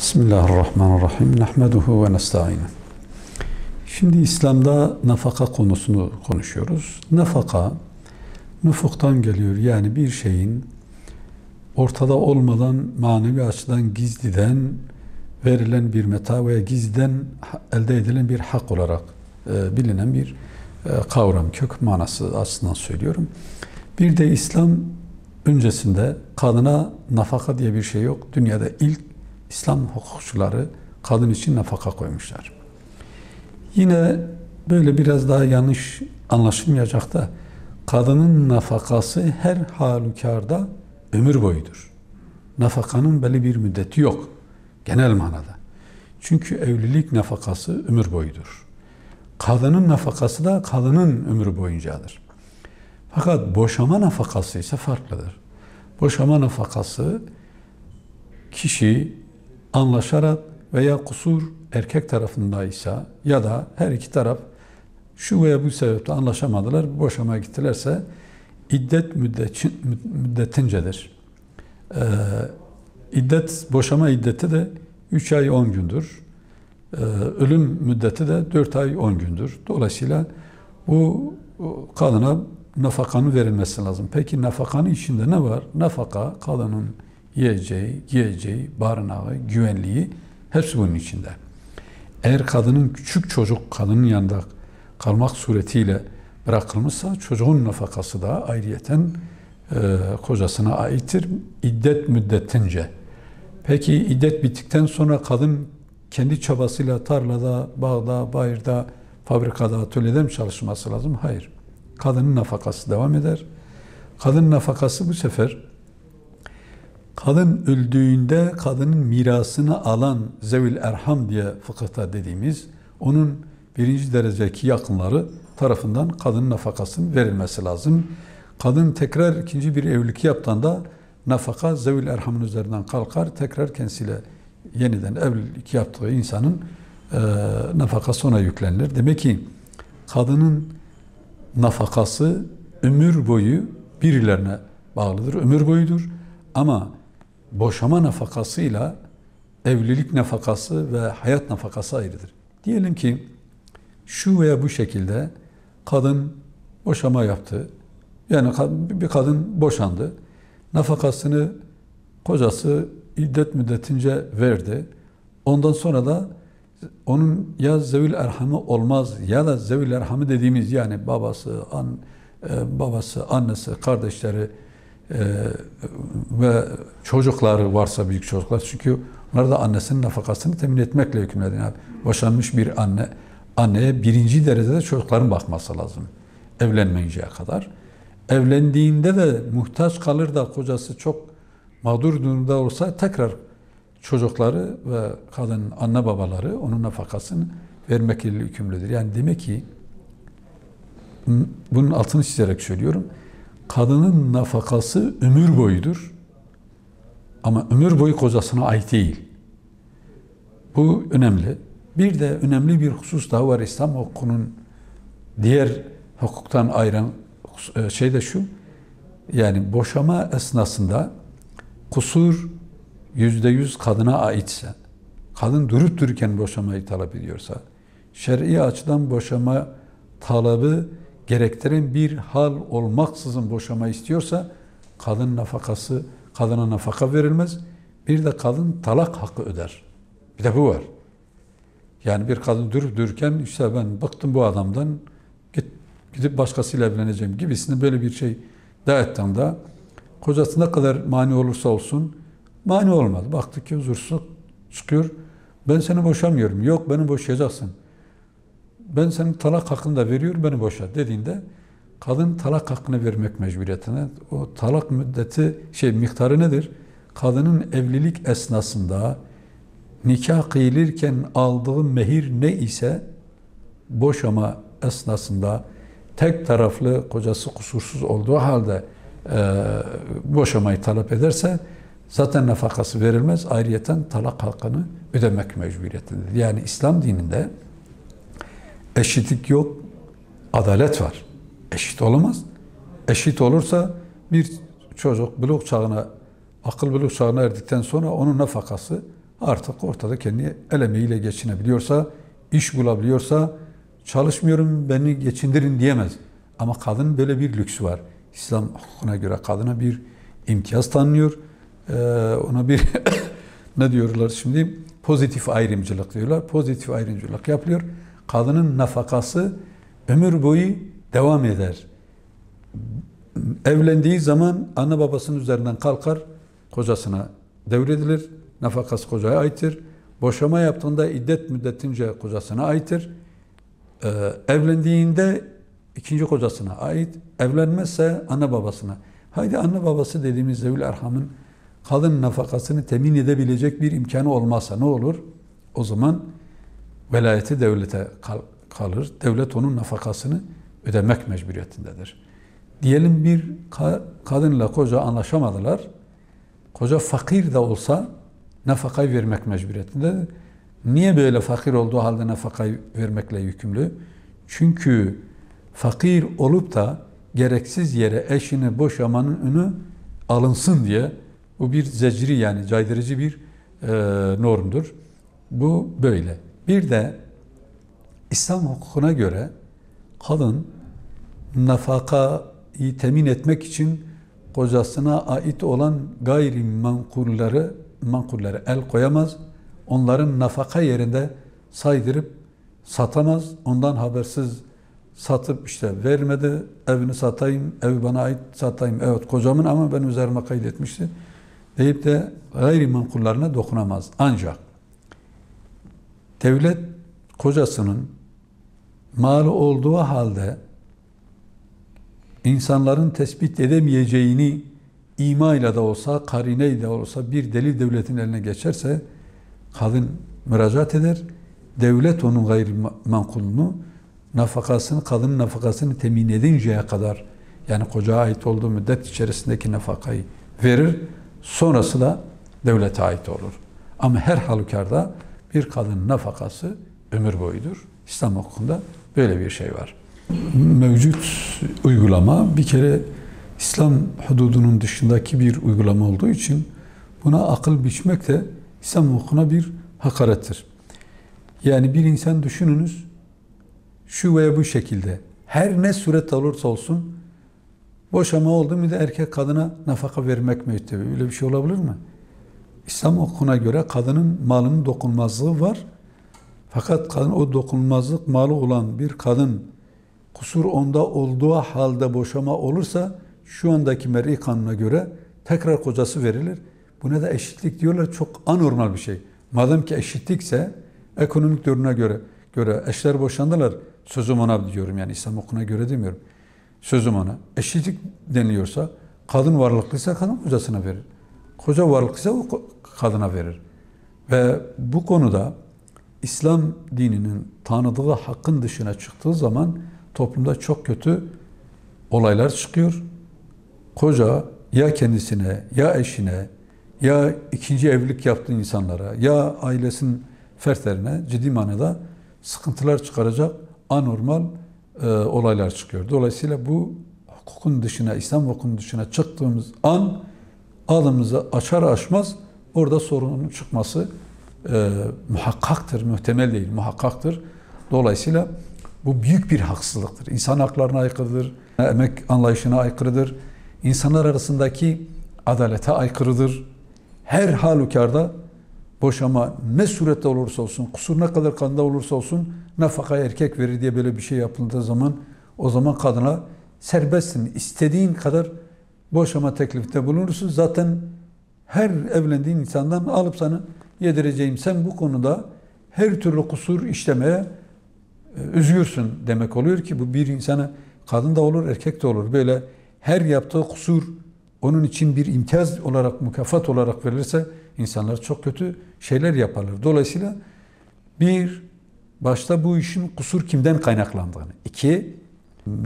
Bismillahirrahmanirrahim. Nahmeduhu ve nesta'inu. Şimdi İslam'da nafaka konusunu konuşuyoruz. Nafaka, nufuktan geliyor. Yani bir şeyin ortada olmadan manevi açıdan gizliden verilen bir meta veya gizliden elde edilen bir hak olarak bilinen bir kavram, kök manası açısından söylüyorum. Bir de İslam öncesinde kadına nafaka diye bir şey yok. Dünyada ilk İslam hukukçuları kadın için nafaka koymuşlar. Yine böyle biraz daha yanlış anlaşılmayacak da kadının nafakası her halükarda ömür boyudur. Nafakanın belli bir müddeti yok genel manada. Çünkü evlilik nafakası ömür boyudur. Kadının nafakası da kadının ömrü boyuncadır. Fakat boşama nafakası ise farklıdır. Boşama nafakası kişi anlaşarak veya kusur erkek tarafındaysa ya da her iki taraf şu veya bu sebeple anlaşamadılar, boşamaya gittilerse iddet müddetincedir. Boşama iddeti de 3 ay 10 gündür. Ölüm müddeti de 4 ay 10 gündür. Dolayısıyla bu kadına nafakanın verilmesi lazım. Peki nafakanın içinde ne var? Nafaka, kadının yiyeceği, giyeceği, barınağı, güvenliği hepsi bunun içinde. Eğer kadının küçük çocuk kadının yanında kalmak suretiyle bırakılmışsa çocuğun nafakası da ayrıyeten kocasına aittir. İddet müddetince. Peki iddet bittikten sonra kadın kendi çabasıyla tarlada, bağda, bayırda, fabrikada, atölyede mi çalışması lazım? Hayır. Kadının nafakası devam eder. Kadın nafakası bu sefer kadın öldüğünde kadının mirasını alan zevil erham diye fıkıhta dediğimiz onun birinci derecedeki yakınları tarafından kadının nafakasının verilmesi lazım. Kadın tekrar ikinci bir evlilik yaptığında nafaka zevil erhamın üzerinden kalkar. Tekrar kendisiyle yeniden evlilik yaptığı insanın nafakası ona yüklenilir. Demek ki kadının nafakası ömür boyu birilerine bağlıdır. Ömür boyudur. Ama boşama nafakasıyla evlilik nafakası ve hayat nafakası ayrıdır. Diyelim ki şu veya bu şekilde kadın boşama yaptı. Yani bir kadın boşandı. Nafakasını kocası iddet müddetince verdi. Ondan sonra da onun ya zevil erhamı olmaz ya da zevil erhamı dediğimiz yani babası, annesi, kardeşleri ve çocukları varsa büyük çocuklar, çünkü onlar da annesinin nafakasını temin etmekle hükümlüdür. Yani boşanmış bir anneye birinci derecede çocukların bakması lazım evlenmeyinceye kadar. Evlendiğinde de muhtaç kalır da kocası çok mağdur durumda olsa tekrar çocukları ve kadın anne babaları onun nafakasını vermekle yükümlüdür. Yani demek ki bunun altını çizerek söylüyorum. Kadının nafakası ömür boyudur. Ama ömür boyu kocasına ait değil. Bu önemli. Bir de önemli bir husus daha var İslam hukukunun diğer hukuktan ayıran şey de şu. Yani boşama esnasında kusur %100 kadına aitse, kadın durup dururken boşamayı talep ediyorsa, şer'i açıdan boşama talebi gerektiren bir hal olmaksızın boşama istiyorsa kadına nafaka verilmez. Bir de kadın talak hakkı öder. Bir de bu var. Yani bir kadın durup dururken işte ben bıktım bu adamdan gidip başkasıyla evleneceğim gibisine böyle bir şey iddia ettiğinde kocası ne kadar mani olursa olsun mani olmadı. Baktık ki huzursuzluk çıkıyor. Ben seni boşamıyorum. Yok beni boşayacaksın. Ben senin talak hakkını da veriyorum, beni boşa dediğinde kadın talak hakkını vermek mecburiyetine. O talak müddeti miktarı nedir? Kadının evlilik esnasında nikah kıyılırken aldığı mehir ne ise boşama esnasında tek taraflı kocası kusursuz olduğu halde boşamayı talep ederse zaten nafakası verilmez. Ayrıyeten talak hakkını ödemek mecburiyetindedir. Yani İslam dininde eşitlik yok, adalet var. Eşit olamaz. Eşit olursa bir çocuk akıl buluk çağına erdikten sonra onun nafakası artık ortada kendi el emeğiyle geçinebiliyorsa, iş bulabiliyorsa, çalışmıyorum beni geçindirin diyemez. Ama kadının böyle bir lüksü var. İslam hukukuna göre kadına bir imtiyaz tanınıyor. Ona bir ne diyorlar şimdi? Pozitif ayrımcılık diyorlar. Pozitif ayrımcılık yapılıyor. Kadının nafakası ömür boyu devam eder. Evlendiği zaman anne babasının üzerinden kalkar, kocasına devredilir. Nafakası kocaya aittir. Boşama yaptığında iddet müddetince kocasına aittir. Evlendiğinde ikinci kocasına ait. Evlenmezse anne babasına. Haydi anne babası dediğimiz zevil erhamın kadın nafakasını temin edebilecek bir imkanı olmazsa ne olur? O zaman velayeti devlete kalır. Devlet onun nafakasını ödemek mecburiyetindedir. Diyelim bir kadınla koca anlaşamadılar. Koca fakir de olsa nafakayı vermek mecburiyetindedir. Niye böyle fakir olduğu halde nafakayı vermekle yükümlü? Çünkü fakir olup da gereksiz yere eşini boşamanın önü alınsın diye bu bir zecri yani caydırıcı bir normdur. Bu böyle. Bir de İslam hukukuna göre kadın nafakayı temin etmek için kocasına ait olan mankullere el koyamaz. Onların nafaka yerinde saydırıp satamaz. Ondan habersiz satıp işte vermedi, evini satayım, evi bana ait satayım. Evet kocamın ama ben üzerime kaydetmişti deyip de gayrimenkullarına dokunamaz. Ancak devlet kocasının malı olduğu halde insanların tespit edemeyeceğini imayla da olsa, karineyle de olsa bir delil devletin eline geçerse kadın müracaat eder. Devlet onun gayrimenkulunu kadının nafakasını temin edinceye kadar yani kocaya ait olduğu müddet içerisindeki nafakayı verir. Sonrası da devlete ait olur. Ama her halükarda bir kadının nafakası ömür boyudur. İslam hukukunda böyle bir şey var. Mevcut uygulama bir kere İslam hududunun dışındaki bir uygulama olduğu için buna akıl biçmek de İslam hukukuna bir hakarettir. Yani bir insan düşününüz şu veya bu şekilde her ne suret olursa olsun boşama oldu mu da erkek kadına nafaka vermek mecburi. Öyle bir şey olabilir mi? İslam hukukuna göre kadının malının dokunulmazlığı var. Fakat kadın o dokunulmazlık malı olan bir kadın kusur onda olduğu halde boşama olursa şu andaki mer'i kanuna göre tekrar kocası verilir. Buna da eşitlik diyorlar. Çok anormal bir şey. Madem ki eşitlikse ekonomik durumuna göre eşler boşandılar. Sözüm ona diyorum yani İslam hukukuna göre demiyorum. Sözüm ona. Eşitlik deniliyorsa kadın varlıklıysa kadın kocasına verir. Koca varlıklıysa o kadına verir. Ve bu konuda İslam dininin tanıdığı hakkın dışına çıktığı zaman toplumda çok kötü olaylar çıkıyor. Koca ya kendisine, ya eşine, ya ikinci evlilik yaptığı insanlara, ya ailesinin fertlerine ciddi manada sıkıntılar çıkaracak anormal olaylar çıkıyor. Dolayısıyla bu hukukun dışına, İslam hukukunun dışına çıktığımız an ağzımızı açar açmaz orada sorunun çıkması muhakkaktır, muhtemel değil, muhakkaktır. Dolayısıyla bu büyük bir haksızlıktır. İnsan haklarına aykırıdır, emek anlayışına aykırıdır, insanlar arasındaki adalete aykırıdır. Her halükarda boşama ne surette olursa olsun, kusur ne kadar kadında olursa olsun nafaka erkek verir diye böyle bir şey yapıldığı zaman o zaman kadına serbestsin, istediğin kadar boşama teklifte bulunursun. Zaten her evlendiğin insandan alıp sana yedireceğim. Sen bu konuda her türlü kusur işlemeye özgürsün demek oluyor ki bu bir insana kadın da olur, erkek de olur. Böyle her yaptığı kusur onun için bir imtiyaz olarak, mükafat olarak verilirse insanlar çok kötü şeyler yaparlar. Dolayısıyla bir, başta bu işin kusur kimden kaynaklandığını. İki,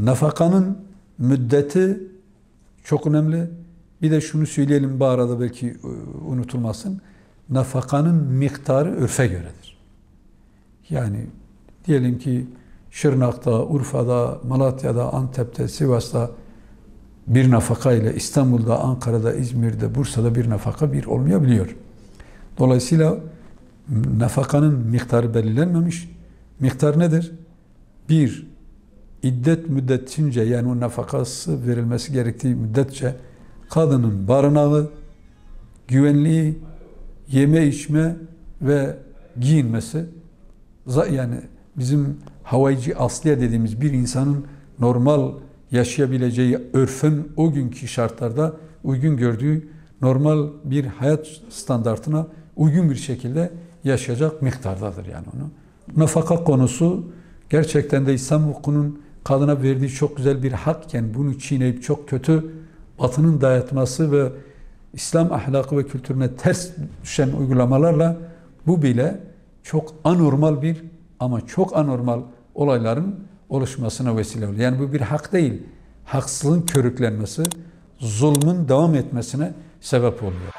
nafakanın müddeti çok önemli. Bir de şunu söyleyelim bu arada belki unutulmasın. Nafakanın miktarı örfe göredir. Yani diyelim ki Şırnak'ta, Urfa'da, Malatya'da, Antep'te, Sivas'ta bir nafaka ile İstanbul'da, Ankara'da, İzmir'de, Bursa'da bir nafaka bir olmayabiliyor. Dolayısıyla nafakanın miktarı belirlenmemiş. Miktar nedir? Bir, iddet müddetince, yani o nafakası verilmesi gerektiği müddetçe kadının barınağı, güvenliği, yeme içme ve giyinmesi, yani bizim havaycı asliye dediğimiz bir insanın normal yaşayabileceği, örfün o günkü şartlarda uygun gördüğü normal bir hayat standartına uygun bir şekilde yaşayacak miktardadır yani onu. Nafaka konusu gerçekten de İslam hukukunun kadına verdiği çok güzel bir hakken bunu çiğneyip çok kötü Batı'nın dayatması ve İslam ahlakı ve kültürüne ters düşen uygulamalarla bu bile çok anormal ama çok anormal olayların oluşmasına vesile oluyor. Yani bu bir hak değil. Haksızlığın körüklenmesi, zulmün devam etmesine sebep oluyor.